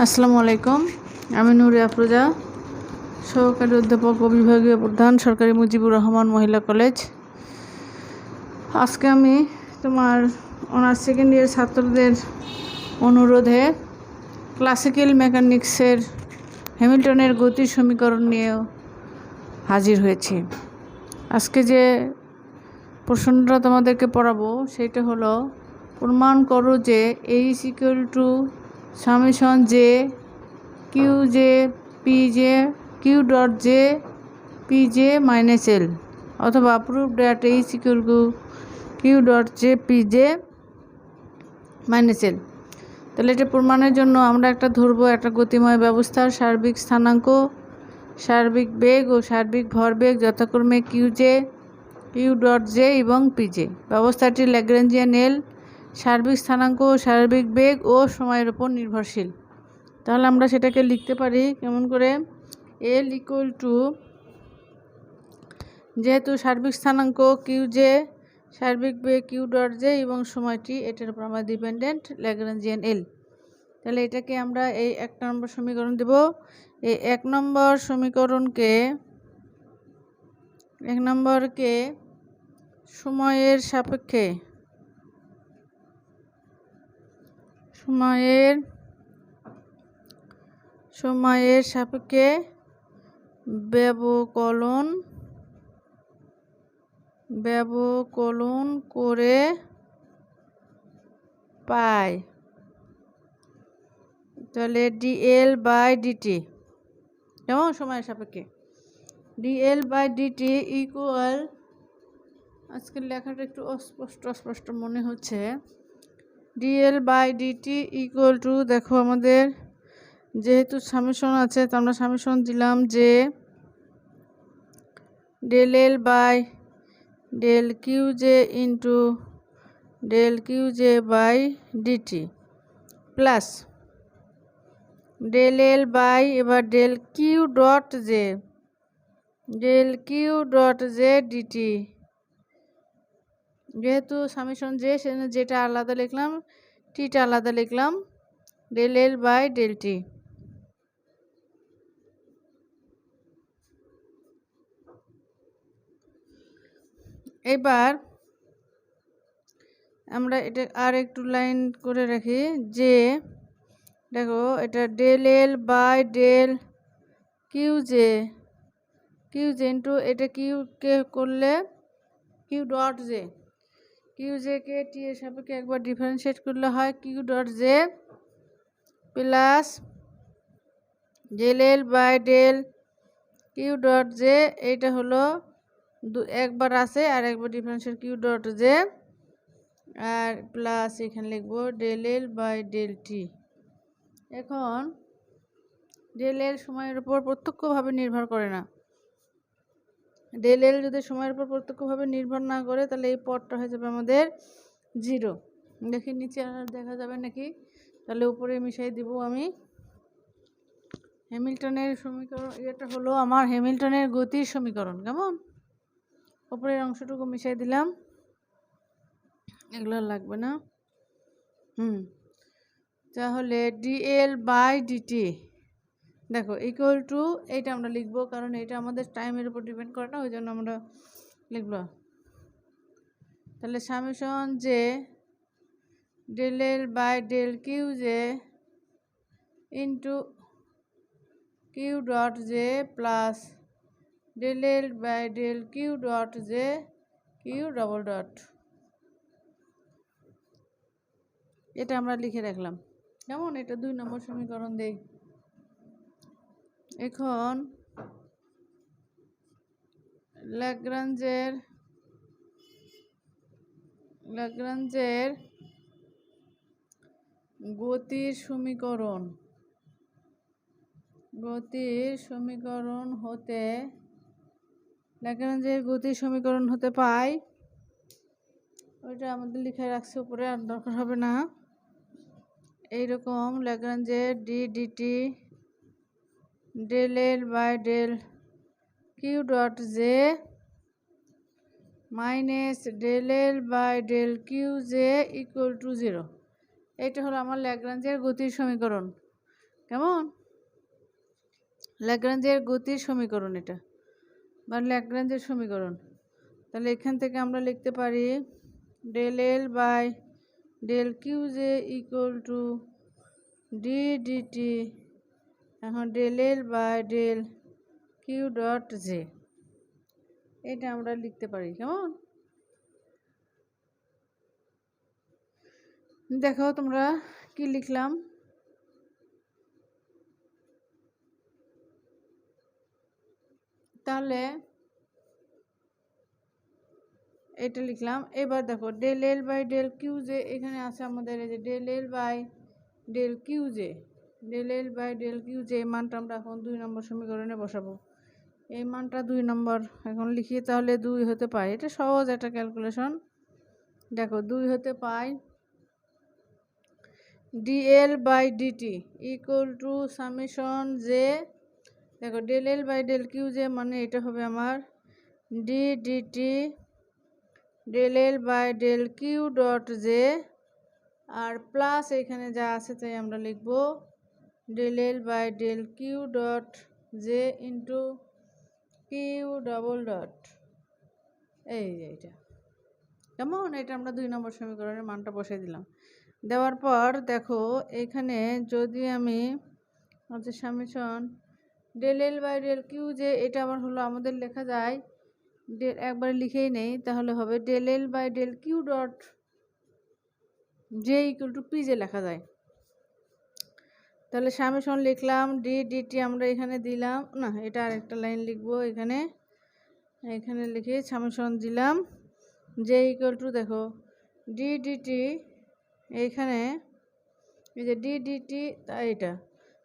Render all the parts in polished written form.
আসসালামু আলাইকুম। আমি নূরে আফরোজা, সহকারী অধ্যাপক ও বিভাগীয় প্রধান, সরকারি মুজিবুর রহমান মহিলা কলেজ। আজকে আমি তোমার অনার্স সেকেন্ড ইয়ার ছাত্রদের অনুরোধে ক্লাসিক্যাল মেকানিক্সের হ্যামিল্টনের গতির সমীকরণ নিয়েও হাজির হয়েছি। আজকে যে প্রশ্নটা তোমাদেরকে পড়াবো সেটা হলো, প্রমাণ করো যে H equal to summation J Q J P J Q dot J P J minus L, অথবা prove that H equal to Q dot J P J minus L. তাহলে এটা প্রমাণের জন্য আমরা একটা ধরবো, একটা গতিময় ব্যবস্থার সার্বিক স্থানাঙ্ক, সার্বিক বেগ ও সার্বিক ভরবেগ যথাক্রমে Q J, Q dot J এবং পি জে। ব্যবস্থাটি ল্যাগ্রাঞ্জিয়ান এল, সার্বিক স্থানাঙ্ক, সার্বিক বেগ ও সময়ের উপর নির্ভরশীল। তাহলে আমরা সেটাকে লিখতে পারি কেমন করে, এল ইকুয়াল টু, যেহেতু সার্বিক স্থানাঙ্ক কিউ জে, সার্বিক বেগ কিউ ডট জে এবং সময়টি এটার উপর আমরা ডিপেন্ডেন্ট, ল্যাগ্রাঞ্জিয়ান এল। তাহলে এটাকে আমরা এই 1 নম্বর সমীকরণ দেব। এই 1 নম্বর সমীকরণকে সময়ের সাপেক্ষে ব্যবকলন করে পাই। তাহলে ডিএল বাই ডিটি, কেমন সময়ের সাপেক্ষে ডিএল বাই ডিটি ইকুয়াল, আজকের লেখাটা একটু অস্পষ্ট মনে হচ্ছে। DL by DT equal to, দেখো আমাদের যেহেতু সামেশন আছে তো আমরা সামেশন দিলাম যে del L by del Q J into del Q J by DT plus del L by এবার del Q dot J DT. যেহেতু সামেশন জে, সেজন্য যেটা আলাদা লিখলাম, টিটা আলাদা লিখলাম, del L by del T. এবার আমরা এটা আর একটু লাইন করে রাখি যে, দেখো এটা del L by del Q J into এটা কিউ কে করলে Q dot J, Q J কে টি এর সাপেক্ষে একবার ডিফারেন্সিয়েট করলে হয় Q dot J plus del L by del Q dot J. এইটা হলো একবার আছে আর একবার ডিফারেন্সিয়েট কিউ ডট জে, আর প্লাস এখানে লিখবো del L by del T. এখন ডেল এল সময়ের উপর প্রত্যক্ষভাবে নির্ভর করে না। ডেল এল যদি সময়ের উপর প্রত্যক্ষভাবে নির্ভর না করে তাহলে এই পদটা হয়ে যাবে আমাদের 0। দেখি নিচে আর দেখা যাবে নাকি, তাহলে উপরে মিশাই দিব আমি। হ্যামিল্টনের সমীকরণ, এটা হলো আমার হ্যামিল্টনের গতির সমীকরণ। কেমন, উপরের অংশটুকু মিশাই দিলাম, এগুলো লাগবে না। তাহলে ডিএল বাই ডিটি, দেখো ইকুয়াল টু, এইটা আমরা লিখবো কারণ এটা আমাদের টাইমের উপর ডিপেন্ড করে না, ওই জন্য আমরা লিখব। তাহলে সামেশন যে del L by del Q J into Q dot J plus del L by del Q dot J Q double dot, এটা আমরা লিখে রাখলাম। কেমন, এটা 2 নম্বর সমীকরণ দেই। এখন ল্যাগ্রাঞ্জের গতির সমীকরণ হতে ল্যাগ্রাঞ্জের গতির সমীকরণ হতে পাই, ওইটা আমাদের লিখে রাখছে উপরে, আর দরকার হবে না। এইরকম ল্যাগ্রাঞ্জের D DT del L by del Q dot J minus del L by del Q J equal to 0। এটা হলো আমার ল্যাগ্রাঞ্জের গতির সমীকরণ। কেমন? ল্যাগ্রাঞ্জের গতির সমীকরণ এটা, বা ল্যাগ্রাঞ্জের সমীকরণ। তাহলে এখান থেকে আমরা লিখতে পারি del L by del Q J equal to D DT, এখন del L by del Q dot J, এটা আমরা লিখতে পারি। কেমন? দেখো তোমরা কি লিখলাম। তাহলে এটা লিখলাম। এবার দেখো del L by del Q J, এখানে আছে আমাদের এই যে del L by del Q J, del L by del Q J মানটা আমরা এখন 2 নম্বর সমীকরণে বসাবো। এই মানটা 2 নম্বর এখন লিখি, তাহলে 2 হতে পায়, এটা সহজ একটা ক্যালকুলেশন। দেখো 2 হতে পায় DL by DT equal to summation J, দেখো del L by del Q J মানে এটা হবে আমার D DT del L by del Q dot J, আর প্লাস এখানে যা আছে তাই আমরা লিখব del L by del Q dot J into Q double dot, এই যে এটা। কেমন? এটা আমরা 2 নম্বর সমীকরণের মানটা বসিয়ে দিলাম। দেওয়ার পর দেখো এখানে যদি আমি হচ্ছে summation del L by del Q J, এটা আবার হলো আমাদের লেখা যায় একবার লিখেই নেই, তাহলে হবে del L by del Q dot J equal to P J লেখা যায়। তাহলে সামেশন লিখলাম ডি ডিটি আমরা এখানে দিলাম না, এটা আরেকটা লাইন লিখবো এখানে, এখানে লিখে সামেশন দিলাম জে ইকুয়াল টু দেখো ডি ডিটি, এইখানে এই যে ডি ডিটি এটা,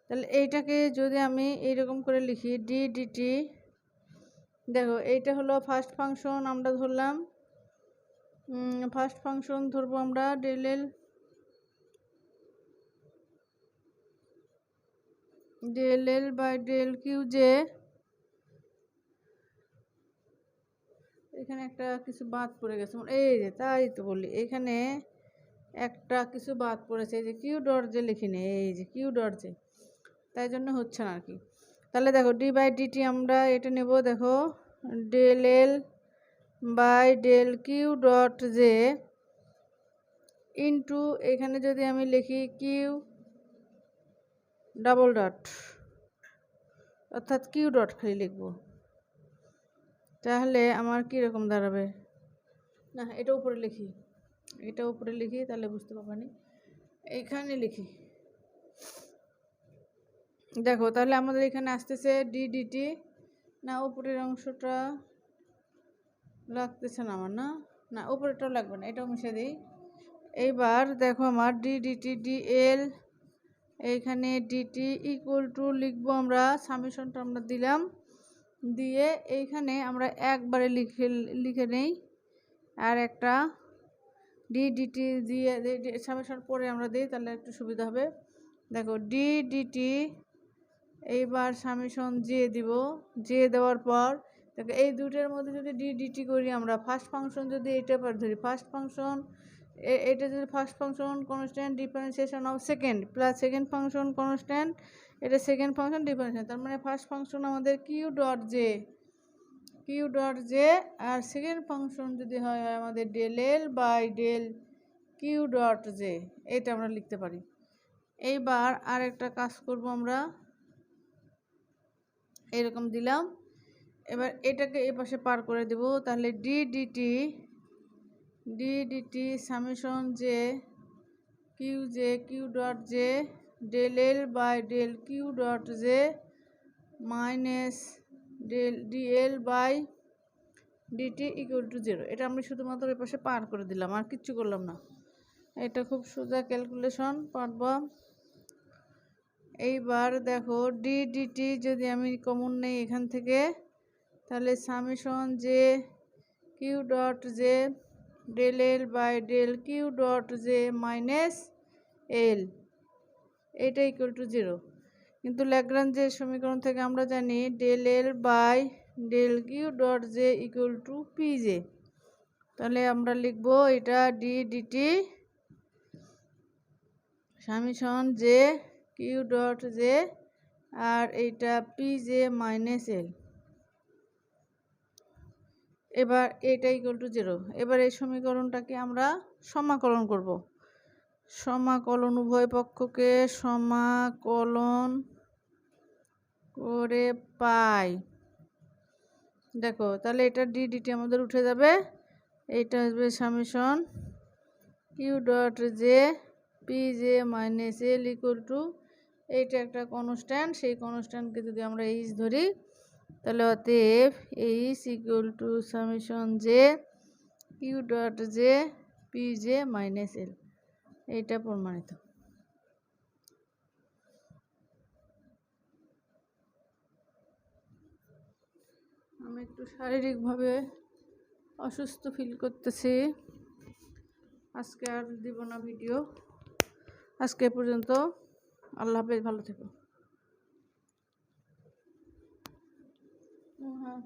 তাহলে এইটাকে যদি আমি এইরকম করে লিখি ডি ডিটি, দেখো এইটা হলো ফার্স্ট ফাংশন আমরা ধরলাম, ফার্স্ট ফাংশন ধরবো আমরা del L by del Q J, এখানে একটা কিছু বাদ পড়ে গেছে, এই যে তাই তো বলি এখানে একটা কিছু বাদ পড়েছে, এই যে কিউ ডট জে লিখিনি, এই যে কিউ ডট জে, তাই জন্য হচ্ছে না আর কি। তাহলে দেখো ডি বাই ডিটি আমরা এটা নেব, দেখো del L by del Q dot J into এখানে যদি আমি লিখি কিউ ডাবল ডট, অর্থাৎ কিউ ডট খালি লিখবো, তাহলে আমার কীরকম দাঁড়াবে, না এটা উপরে লিখি, এটা উপরে লিখি তাহলে বুঝতে পারবানি, এইখানে লিখি। দেখো তাহলে আমাদের এখানে আসতেছে ডি ডিটি, না উপরের অংশটা লাগতেছে না আমার, না না উপরেরটাও লাগবে না, এটাও মিশিয়ে দিই। এইবার দেখো আমার ডি ডিটি ডি এল, এইখানে ডিটি ইকুয়াল টু লিখবো আমরা, সামেশনটা আমরা দিলাম, দিয়ে এইখানে আমরা একবারে লিখে নেই, আর একটা ডি ডিটি দিয়ে সামেশন পরে আমরা দিই, তাহলে একটু সুবিধা হবে। দেখো ডি ডিটি, এইবার সামেশন জে দিব, জে দেওয়ার পর দেখো এই দুটোর মধ্যে যদি ডি ডিটি করি আমরা, ফার্স্ট ফাংশন যদি এটা পর ধরি, ফার্স্ট ফাংশন এটা যদি first function constant differentiation of second plus second function constant, এটা সেকেন্ড ফাংশন ডিফারেন্সিয়েশন, তার মানে ফার্স্ট ফাংশন আমাদের কিউ ডট জে, আর সেকেন্ড ফাংশন যদি হয় আমাদের del L by del Q dot J, এটা আমরা লিখতে পারি। এইবার আর একটা কাজ করব আমরা, এরকম দিলাম, এবার এটাকে এই পাশে পার করে দেব, তাহলে D DT summation J Q dot J del L by del Q dot J minus D L by DT equal to 0, এটা আমি শুধুমাত্র এই পাশে পার করে দিলাম, আর কিচ্ছু করলাম না, এটা খুব সোজা ক্যালকুলেশন পারব। এইবার দেখো ডি ডিটি যদি আমি কমন নেই এখান থেকে, তাহলে summation J Q dot J del L by del Q dot J minus L, এটা ইকুয়াল টু 0। কিন্তু ল্যাগ্রাঞ্জের সমীকরণ থেকে আমরা জানি del L by del Q dot J equal to P J, তাহলে আমরা লিখব এটা D DT summation J Q dot J আর এইটা পি জে মাইনাস এল। এবার এটা ইকুয়াল টু 0। এবার এই সমীকরণটাকে আমরা সমাকলন করব। সমাকলন উভয় পক্ষকে সমাকলন করে পাই। দেখো তাহলে এটা ডিটি আমাদের উঠে যাবে। এইটা আসবে summation Q dot J P J minus L equal to, এইটা একটা কনস্ট্যান্ট, সেই কনস্ট্যান্টকে যদি আমরা এইচ ধরি তাহলে অতএব H equal to summation J Q dot J P J minus L. এইটা প্রমাণিত। আমি একটু শারীরিকভাবে অসুস্থ ফিল করতেছি, আজকে আর দিব না ভিডিও। আজকে পর্যন্ত, আল্লাহ হাফেজ, ভালো থেকো। হ্যাঁ।